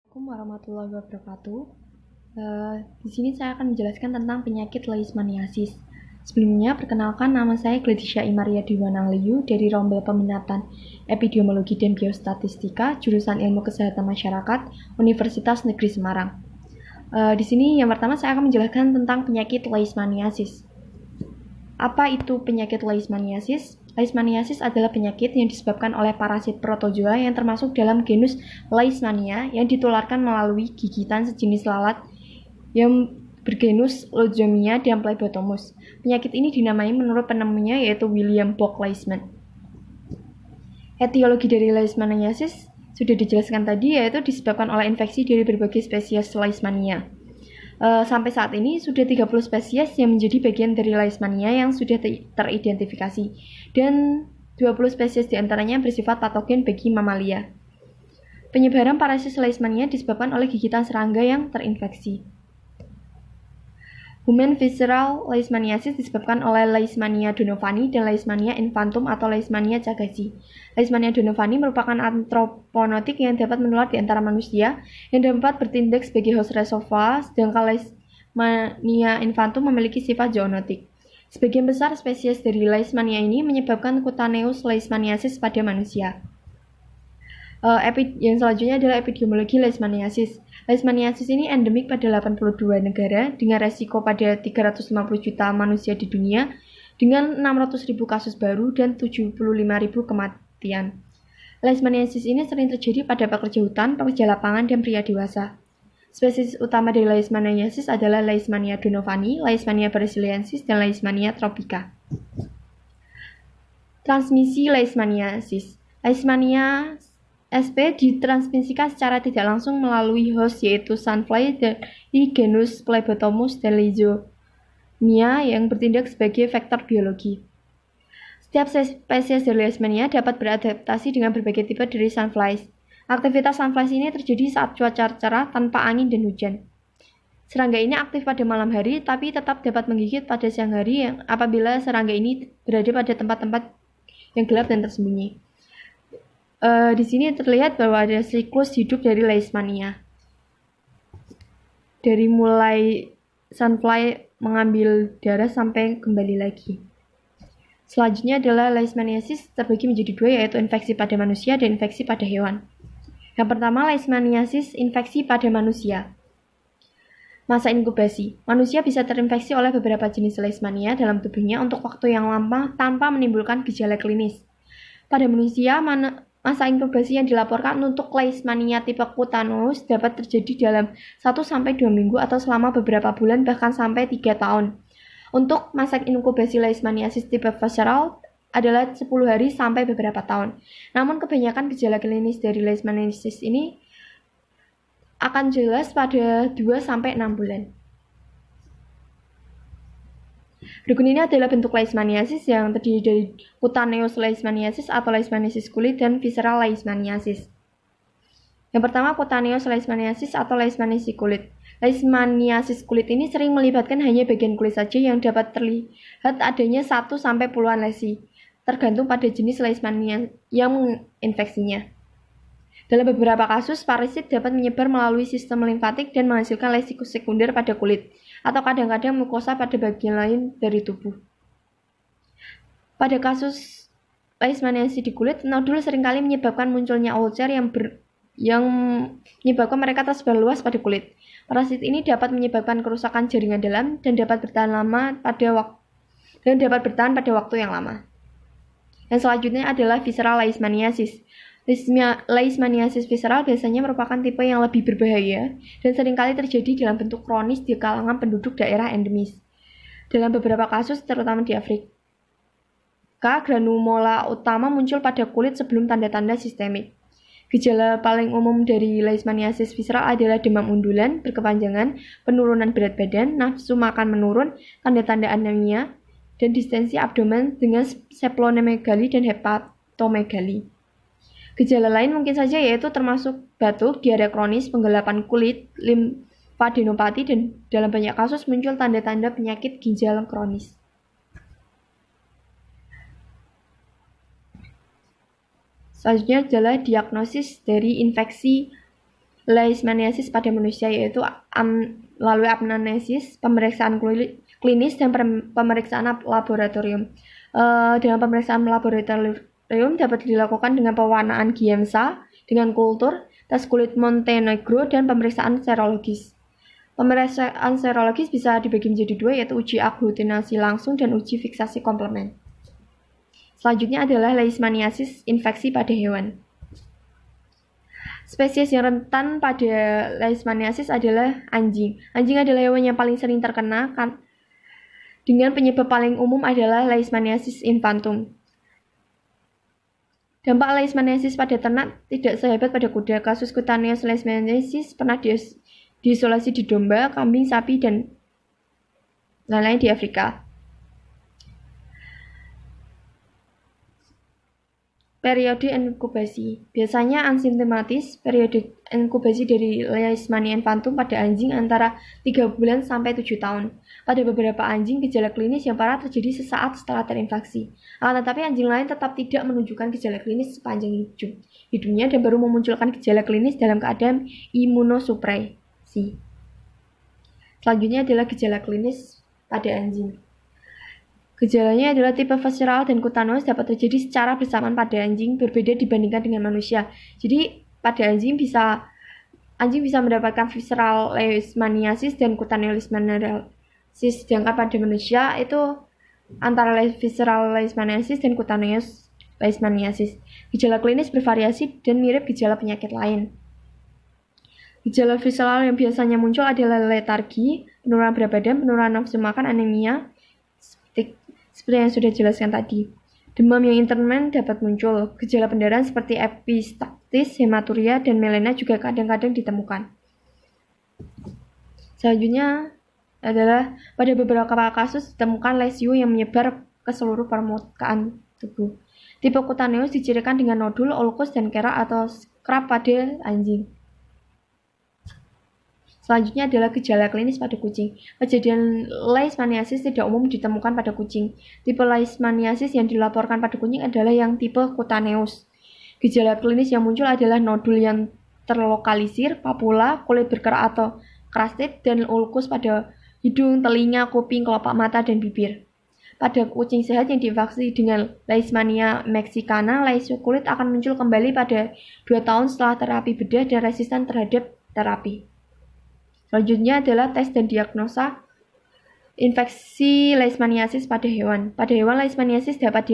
Assalamualaikum warahmatullahi wabarakatuh. Di sini saya akan menjelaskan tentang penyakit leishmaniasis. Sebelumnya, perkenalkan nama saya Gladysha Imaria Diwanangliu dari Rombel Peminatan Epidemiologi dan Biostatistika, jurusan Ilmu Kesehatan Masyarakat, Universitas Negeri Semarang. Di sini yang pertama saya akan menjelaskan tentang penyakit leishmaniasis. Apa itu penyakit leishmaniasis? Leishmaniasis adalah penyakit yang disebabkan oleh parasit protozoa yang termasuk dalam genus Leishmania yang ditularkan melalui gigitan sejenis lalat yang bergenus Lozomia dan Phlebotomus. Penyakit ini dinamai menurut penemunya yaitu William Bock Leishman. Etiologi dari Leishmaniasis sudah dijelaskan tadi, yaitu disebabkan oleh infeksi dari berbagai spesies Leishmania. Sampai saat ini sudah 30 spesies yang menjadi bagian dari Leishmania yang sudah teridentifikasi, dan 20 spesies diantaranya bersifat patogen bagi mamalia. Penyebaran parasit Leishmania disebabkan oleh gigitan serangga yang terinfeksi. Human visceral leishmaniasis disebabkan oleh Leishmania donovani dan Leishmania infantum atau Leishmania cagasi. Leishmania donovani merupakan antroponotik yang dapat menular di antara manusia yang dapat bertindak sebagai host reservoir, sedangkan Leishmania infantum memiliki sifat zoonotik. Sebagian besar spesies dari Leishmania ini menyebabkan cutaneous leishmaniasis pada manusia. Yang selanjutnya adalah epidemiologi Leishmaniasis. Leishmaniasis ini endemik pada 82 negara dengan resiko pada 350 juta manusia di dunia dengan 600.000 kasus baru dan 75.000 kematian. Leishmaniasis ini sering terjadi pada pekerja hutan, pekerja lapangan, dan pria dewasa. Spesies utama dari Leishmaniasis adalah Leishmania donovani, Leishmania brasiliensis, dan Leishmania tropica. Transmisi Leishmaniasis. Leishmania SP ditransmisikan secara tidak langsung melalui host yaitu sunfly dari genus Phlebotomus dan Lizomia yang bertindak sebagai vektor biologi. Setiap spesies dari Leishmania dapat beradaptasi dengan berbagai tipe dari sunflies. Aktivitas sunflies ini terjadi saat cuaca cerah tanpa angin dan hujan. Serangga ini aktif pada malam hari tapi tetap dapat menggigit pada siang hari apabila serangga ini berada pada tempat-tempat yang gelap dan tersembunyi. Di sini terlihat bahwa ada siklus hidup dari Leishmania. Dari mulai sunfly mengambil darah sampai kembali lagi. Selanjutnya adalah Leishmaniasis terbagi menjadi dua, yaitu infeksi pada manusia dan infeksi pada hewan. Yang pertama, Leishmaniasis infeksi pada manusia. Masa inkubasi. Manusia bisa terinfeksi oleh beberapa jenis Leishmania dalam tubuhnya untuk waktu yang lama tanpa menimbulkan gejala klinis. Pada manusia, masa inkubasi yang dilaporkan untuk Leishmania tipe cutaneous dapat terjadi dalam 1-2 minggu atau selama beberapa bulan bahkan sampai 3 tahun. Untuk masa inkubasi Leishmaniasis tipe visceral adalah 10 hari sampai beberapa tahun. Namun kebanyakan gejala klinis dari Leishmaniasis ini akan jelas pada 2-6 bulan. Berikut ini adalah bentuk Leishmaniasis yang terdiri dari cutaneous leishmaniasis atau leishmaniasis kulit dan visceral leishmaniasis. Yang pertama, cutaneous leishmaniasis atau leishmaniasis kulit. Leishmaniasis kulit ini sering melibatkan hanya bagian kulit saja yang dapat terlihat adanya 1 sampai puluhan lesi, tergantung pada jenis Leishmania yang menginfeksinya. Dalam beberapa kasus, parasit dapat menyebar melalui sistem limfatik dan menghasilkan lesi sekunder pada kulit, atau kadang-kadang mukosa pada bagian lain dari tubuh. Pada kasus leishmaniasis di kulit, nodul seringkali menyebabkan munculnya ulcer yang menyebabkan mereka tersebar luas pada kulit. Parasit ini dapat menyebabkan kerusakan jaringan dalam dan dapat bertahan pada waktu yang lama. Yang selanjutnya adalah visceral leishmaniasis. Leishmaniasis visceral biasanya merupakan tipe yang lebih berbahaya dan seringkali terjadi dalam bentuk kronis di kalangan penduduk daerah endemis. Dalam beberapa kasus, terutama di Afrika, granuloma utama muncul pada kulit sebelum tanda-tanda sistemik. Gejala paling umum dari Leishmaniasis visceral adalah demam undulan berkepanjangan, penurunan berat badan, nafsu makan menurun, tanda-tanda anemia, dan distensi abdomen dengan splenomegali dan hepatomegali. Gejala lain mungkin saja yaitu termasuk batuk, diare kronis, penggelapan kulit, limfadenopati, dan dalam banyak kasus muncul tanda-tanda penyakit ginjal kronis. Selanjutnya adalah diagnosis dari infeksi leishmaniasis pada manusia, yaitu melalui anamnesis, pemeriksaan klinis, dan pemeriksaan laboratorium. Dalam pemeriksaan laboratorium dapat dilakukan dengan pewarnaan Giemsa dengan kultur, tes kulit Montenegro, dan pemeriksaan serologis. Pemeriksaan serologis bisa dibagi menjadi dua, yaitu uji aglutinasi langsung dan uji fiksasi komplement. Selanjutnya adalah leishmaniasis infeksi pada hewan. Spesies yang rentan pada leishmaniasis adalah anjing. Anjing adalah hewan yang paling sering terkena dengan penyebab paling umum adalah leishmaniasis infantum. Dampak leishmaniasis pada ternak tidak sehebat pada kuda. Kasus cutaneous leishmaniasis pernah diisolasi di domba, kambing, sapi, dan lain-lain di Afrika. Periode inkubasi. Biasanya asimptomatis. Periode inkubasi dari leishmania infantum pada anjing antara 3 bulan sampai 7 tahun. Pada beberapa anjing, gejala klinis yang parah terjadi sesaat setelah terinfeksi. Akan tetapi anjing lain tetap tidak menunjukkan gejala klinis sepanjang hidupnya dan baru memunculkan gejala klinis dalam keadaan imunosupresi. Selanjutnya adalah gejala klinis pada anjing. Gejalanya adalah tipe visceral dan cutaneous dapat terjadi secara bersamaan pada anjing, berbeda dibandingkan dengan manusia. Jadi pada anjing bisa mendapatkan visceral leishmaniasis dan cutaneous leishmaniasis, sedangkan pada manusia itu antara visceral leishmaniasis dan cutaneous leishmaniasis. Gejala klinis bervariasi dan mirip gejala penyakit lain. Gejala visceral yang biasanya muncul adalah letargi, penurunan berat badan, penurunan nafsu makan, anemia, seperti yang sudah dijelaskan tadi. Demam yang intermittent dapat muncul. Gejala pendarahan seperti epistaxis, hematuria, dan melena juga kadang-kadang ditemukan. Selanjutnya adalah pada beberapa kasus ditemukan lesio yang menyebar ke seluruh permukaan tubuh. Tipe cutaneous dicirikan dengan nodul, ulkus, dan kerak atau scrap pada anjing. Selanjutnya adalah gejala klinis pada kucing. Kejadian leishmaniasis tidak umum ditemukan pada kucing. Tipe leishmaniasis yang dilaporkan pada kucing adalah yang tipe cutaneous. Gejala klinis yang muncul adalah nodul yang terlokalisir, papula, kulit berkerak atau krastit, dan ulkus pada hidung, telinga, kuping, kelopak mata, dan bibir. Pada kucing sehat yang diinfeksi dengan Leishmania mexicana, lesio kulit akan muncul kembali pada 2 tahun setelah terapi bedah dan resisten terhadap terapi. Selanjutnya adalah tes dan diagnosa infeksi leishmaniasis pada hewan. Pada hewan, leishmaniasis dapat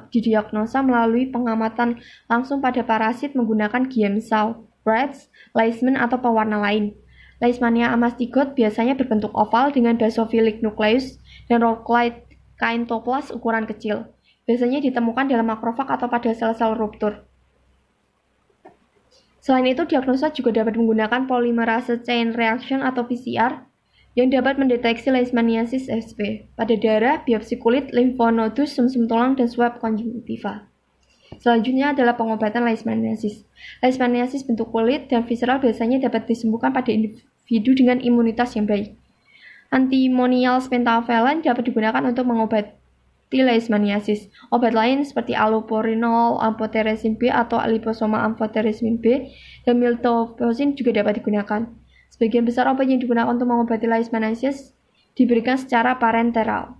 didiagnosa melalui pengamatan langsung pada parasit menggunakan Giemsa, rats, leishman, atau pewarna lain. Leishmania amastigot biasanya berbentuk oval dengan basofilik nukleus dan rocklite kaintoplas ukuran kecil. Biasanya ditemukan dalam makrofag atau pada sel-sel ruptur. Selain itu, diagnosa juga dapat menggunakan polymerase chain reaction atau PCR yang dapat mendeteksi leishmaniasis SP pada darah, biopsi kulit, limfonodus, sumsum tulang, dan swab konjungtiva. Selanjutnya adalah pengobatan leishmaniasis. Leishmaniasis bentuk kulit dan visceral biasanya dapat disembuhkan pada individu dengan imunitas yang baik. Antimonial pentavalent dapat digunakan untuk mengobati leishmaniasis. Obat lain seperti allopurinol, amphotericin B atau liposoma amphotericin B, dan miltefosine juga dapat digunakan. Sebagian besar obat yang digunakan untuk mengobati leishmaniasis diberikan secara parenteral.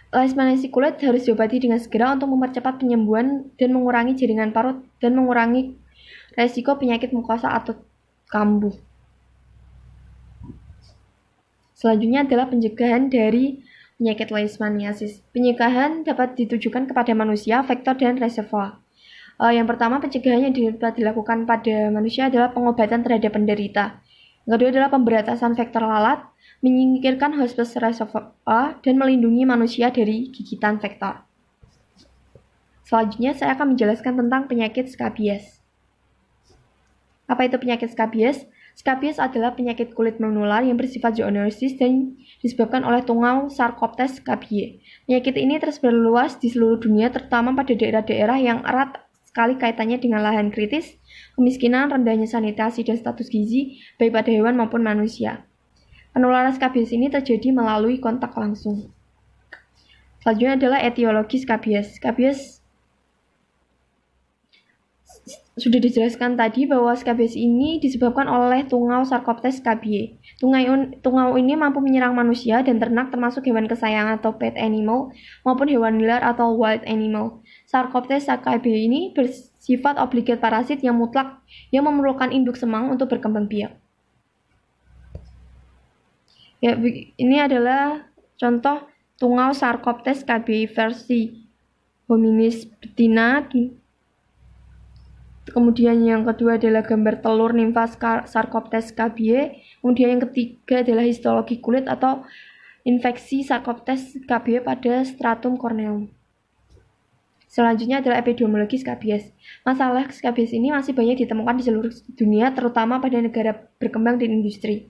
Leishmaniasis kulit harus diobati dengan segera untuk mempercepat penyembuhan dan mengurangi jaringan parut dan mengurangi resiko penyakit mukosa atau kambuh. Selanjutnya adalah pencegahan dari penyakit leishmaniasis. Pencegahan dapat ditujukan kepada manusia, vektor, dan reservoir. Yang pertama, pencegahan yang dapat dilakukan pada manusia adalah pengobatan terhadap penderita. Yang kedua adalah pemberantasan vektor lalat, menyingkirkan host reservoir, dan melindungi manusia dari gigitan vektor. Selanjutnya, saya akan menjelaskan tentang penyakit skabies. Apa itu penyakit skabies? Skabies adalah penyakit kulit menular yang bersifat zoonosis dan disebabkan oleh tungau Sarcoptes scabiei. Penyakit ini tersebar luas di seluruh dunia, terutama pada daerah-daerah yang erat sekali kaitannya dengan lahan kritis, kemiskinan, rendahnya sanitasi dan status gizi, baik pada hewan maupun manusia. Penularan skabies ini terjadi melalui kontak langsung. Selanjutnya adalah etiologi skabies. Sudah dijelaskan tadi bahwa skabies ini disebabkan oleh tungau Sarcoptes scabiei. Tungau ini mampu menyerang manusia dan ternak termasuk hewan kesayangan atau pet animal maupun hewan liar atau wild animal. Sarcoptes scabiei ini bersifat obligat parasit yang mutlak yang memerlukan induk semang untuk berkembang biak. Ya, ini adalah contoh tungau Sarcoptes scabiei versi hominis betina. Kemudian yang kedua adalah gambar telur nimfa Sarcoptes scabiei. Kemudian yang ketiga adalah histologi kulit atau infeksi Sarcoptes scabiei pada stratum corneum. Selanjutnya adalah epidemiologi skabies. Masalah skabies ini masih banyak ditemukan di seluruh dunia, terutama pada negara berkembang dan industri.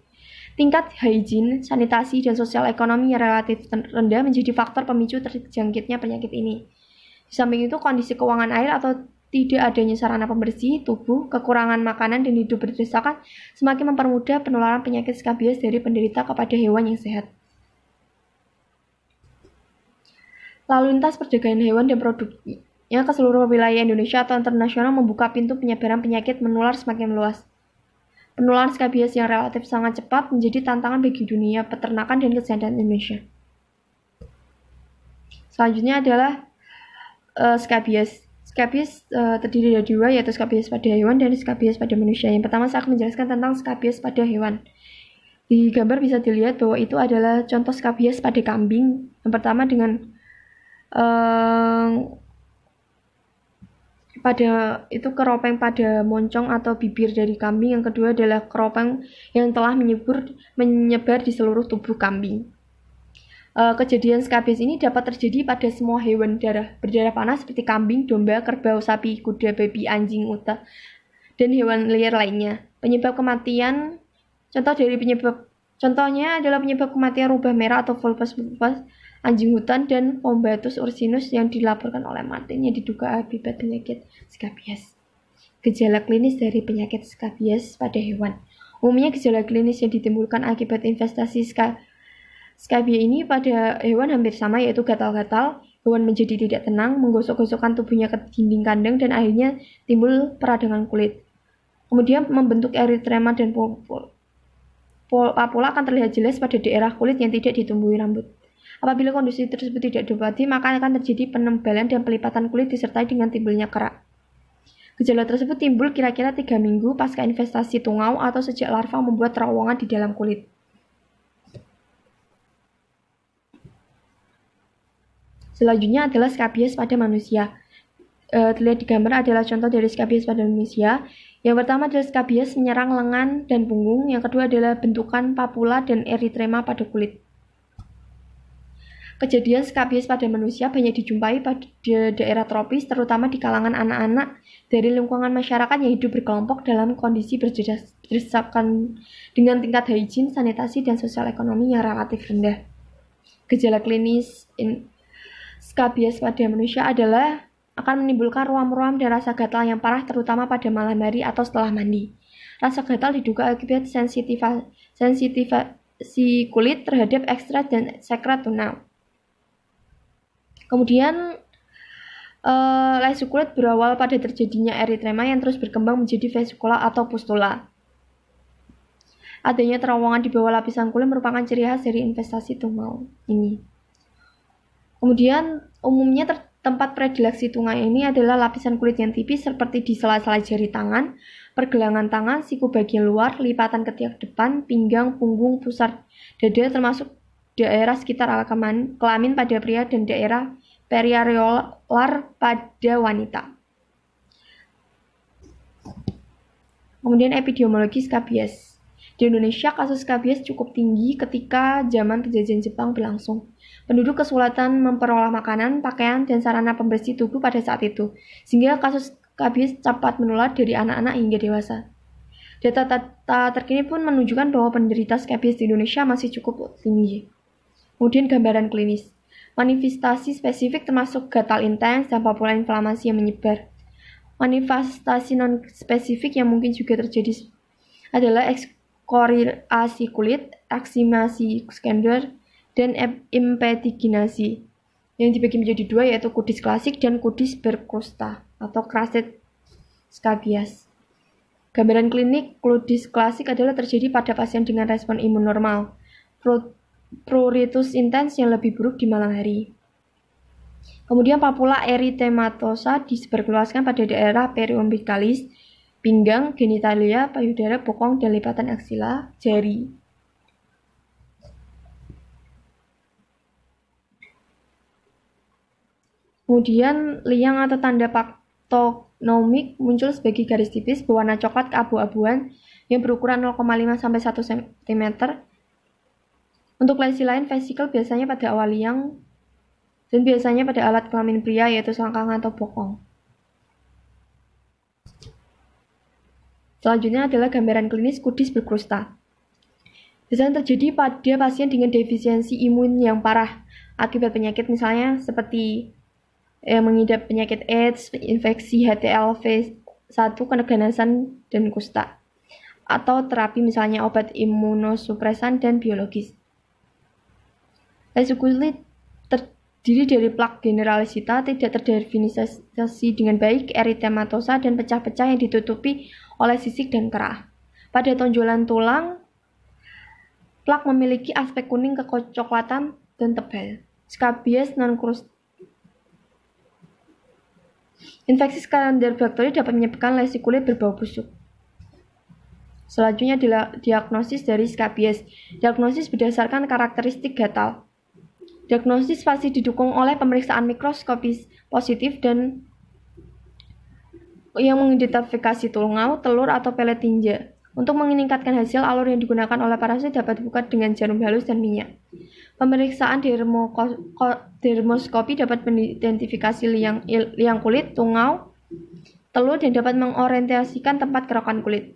Tingkat hygiene, sanitasi, dan sosial ekonomi yang relatif rendah menjadi faktor pemicu terjangkitnya penyakit ini. Di samping itu, kondisi keuangan air atau tidak adanya sarana pembersih tubuh, kekurangan makanan, dan hidup berdesakan semakin mempermudah penularan penyakit skabies dari penderita kepada hewan yang sehat. Lalu lintas perdagangan hewan dan produknya ke seluruh wilayah Indonesia atau internasional membuka pintu penyebaran penyakit menular semakin luas. Penularan skabies yang relatif sangat cepat menjadi tantangan bagi dunia peternakan dan kesehatan Indonesia. Selanjutnya adalah skabies. Skabies terdiri dari dua, yaitu skabies pada hewan dan skabies pada manusia. Yang pertama saya akan menjelaskan tentang skabies pada hewan. Di gambar bisa dilihat bahwa itu adalah contoh skabies pada kambing. Yang pertama dengan pada itu keropeng pada moncong atau bibir dari kambing. Yang kedua adalah keropeng yang telah menyebar di seluruh tubuh kambing. Kejadian skabies ini dapat terjadi pada semua hewan berdarah panas seperti kambing, domba, kerbau, sapi, kuda, babi, anjing, unta, dan hewan liar lainnya. Penyebab kematian contohnya adalah penyebab kematian rubah merah atau Volpes anjing hutan dan Bombatus ursinus yang dilaporkan oleh Martin yang diduga akibat penyakit skabies. Gejala klinis dari penyakit skabies pada hewan. Umumnya gejala klinis yang ditimbulkan akibat infestasi skabies ini pada hewan hampir sama, yaitu gatal-gatal, hewan menjadi tidak tenang, menggosok-gosokkan tubuhnya ke dinding kandang, dan akhirnya timbul peradangan kulit. Kemudian membentuk eritema dan papula akan terlihat jelas pada daerah kulit yang tidak ditumbuhi rambut. Apabila kondisi tersebut tidak diobati, maka akan terjadi penebalan dan pelipatan kulit disertai dengan timbulnya kerak. Gejala tersebut timbul kira-kira 3 minggu pasca investasi tungau atau sejak larva membuat terowongan di dalam kulit. Selanjutnya adalah skabies pada manusia. Terlihat di gambar adalah contoh dari skabies pada manusia. Yang pertama adalah skabies menyerang lengan dan punggung. Yang kedua adalah bentukan papula dan eritema pada kulit. Kejadian skabies pada manusia banyak dijumpai pada daerah tropis, terutama di kalangan anak-anak dari lingkungan masyarakat yang hidup berkelompok dalam kondisi berdesakan dengan tingkat hygiene, sanitasi, dan sosial ekonomi yang relatif rendah. Gejala klinis skabies pada manusia adalah akan menimbulkan ruam-ruam dan rasa gatal yang parah, terutama pada malam hari atau setelah mandi. Rasa gatal diduga akibat sensitivasi kulit terhadap ekstrak dan sekret tungau. Kemudian lesi kulit berawal pada terjadinya eritema yang terus berkembang menjadi vesikula atau pustula. Adanya terowongan di bawah lapisan kulit merupakan ciri khas dari investasi tungau ini. Kemudian umumnya tempat predileksi tungau ini adalah lapisan kulit yang tipis seperti di sela-sela jari tangan, pergelangan tangan, siku bagian luar, lipatan ketiak depan, pinggang, punggung, pusar dada, termasuk daerah sekitar alat kelamin pada pria dan daerah periareolar pada wanita. Kemudian epidemiologi skabies. Di Indonesia, kasus skabies cukup tinggi ketika zaman penjajahan Jepang berlangsung. Penduduk kesulitan memperoleh makanan, pakaian, dan sarana pembersih tubuh pada saat itu, sehingga kasus skabies cepat menular dari anak-anak hingga dewasa. Data terkini pun menunjukkan bahwa penderita skabies di Indonesia masih cukup tinggi. Kemudian gambaran klinis. Manifestasi spesifik termasuk gatal intens dan papula inflamasi yang menyebar. Manifestasi non-spesifik yang mungkin juga terjadi adalah ekskoriasi kulit, eksimasi sekunder, dan impetiginasi yang dibagi menjadi dua, yaitu kudis klasik dan kudis berkrusta atau crusted skabies. Gambaran klinik Clodis klasik adalah terjadi pada pasien dengan respon imun normal, pruritus intens yang lebih buruk di malam hari. Kemudian papula erythematosa disebarluaskan pada daerah periombicalis, pinggang, genitalia, payudara, bokong, dan lipatan aksila, jari. Kemudian liang atau tanda patognomik muncul sebagai garis tipis berwarna coklat keabu-abuan yang berukuran 0,5-1 cm. Untuk lesi lain vesikel biasanya pada awal liang dan biasanya pada alat kelamin pria yaitu selangkangan atau bokong. Selanjutnya adalah gambaran klinis kudis berkrusta. Biasanya terjadi pada pasien dengan defisiensi imun yang parah akibat penyakit misalnya seperti mengidap penyakit AIDS, infeksi HTLV-1, keganasan, dan kusta. Atau terapi misalnya obat imunosupresan dan biologis. Lesi kulit terdiri dari plak generalisita, tidak terdefinisi dengan baik, erythematosa, dan pecah-pecah yang ditutupi oleh sisik dan kerah. Pada tonjolan tulang, plak memiliki aspek kuning kecoklatan dan tebal. Skabies non-krustal. Infeksi skander bakteri dapat menyebabkan lesi kulit berbau busuk. Selanjutnya adalah diagnosis dari skabies. Diagnosis berdasarkan karakteristik gatal. Diagnosis pasti didukung oleh pemeriksaan mikroskopis positif dan yang mengidentifikasi tungau, telur, atau pelet tinja. Untuk meningkatkan hasil, alur yang digunakan oleh parasit dapat dibuka dengan jarum halus dan minyak. Pemeriksaan dermoskopi dapat mengidentifikasi liang kulit, tungau, telur, dan dapat mengorientasikan tempat kerokan kulit.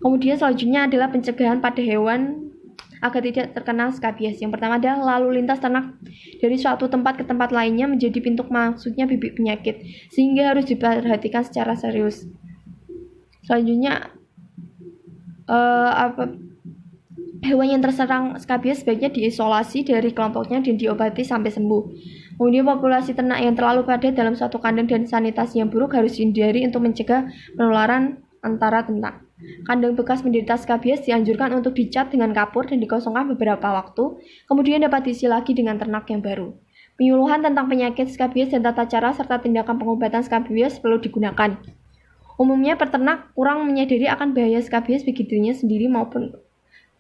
Kemudian selanjutnya adalah pencegahan pada hewan agar tidak terkena skabies. Yang pertama adalah lalu lintas ternak dari suatu tempat ke tempat lainnya menjadi pintu masuknya bibit penyakit, sehingga harus diperhatikan secara serius. Selanjutnya, hewan yang terserang skabies sebaiknya diisolasi dari kelompoknya dan diobati sampai sembuh. Kemudian populasi ternak yang terlalu padat dalam suatu kandang dan sanitasi yang buruk harus dihindari untuk mencegah penularan antara ternak. Kandang bekas menderita skabies dianjurkan untuk dicat dengan kapur dan dikosongkan beberapa waktu, kemudian dapat diisi lagi dengan ternak yang baru. Penyuluhan tentang penyakit skabies dan tata cara serta tindakan pengobatan skabies perlu digunakan. Umumnya peternak kurang menyadari akan bahaya skabies bagi dirinya sendiri maupun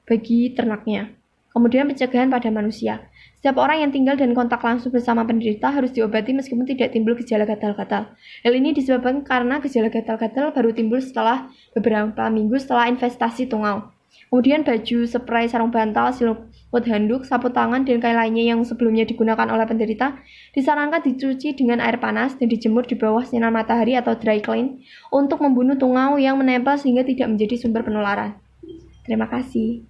bagi ternaknya. Kemudian pencegahan pada manusia. Setiap orang yang tinggal dan kontak langsung bersama penderita harus diobati meskipun tidak timbul gejala gatal-gatal. Hal ini disebabkan karena gejala gatal-gatal baru timbul setelah beberapa minggu setelah infestasi tungau. Kemudian baju, spray, sarung bantal, selimut handuk, sapu tangan, dan kain lainnya yang sebelumnya digunakan oleh penderita disarankan dicuci dengan air panas dan dijemur di bawah sinar matahari atau dry clean untuk membunuh tungau yang menempel sehingga tidak menjadi sumber penularan. Terima kasih.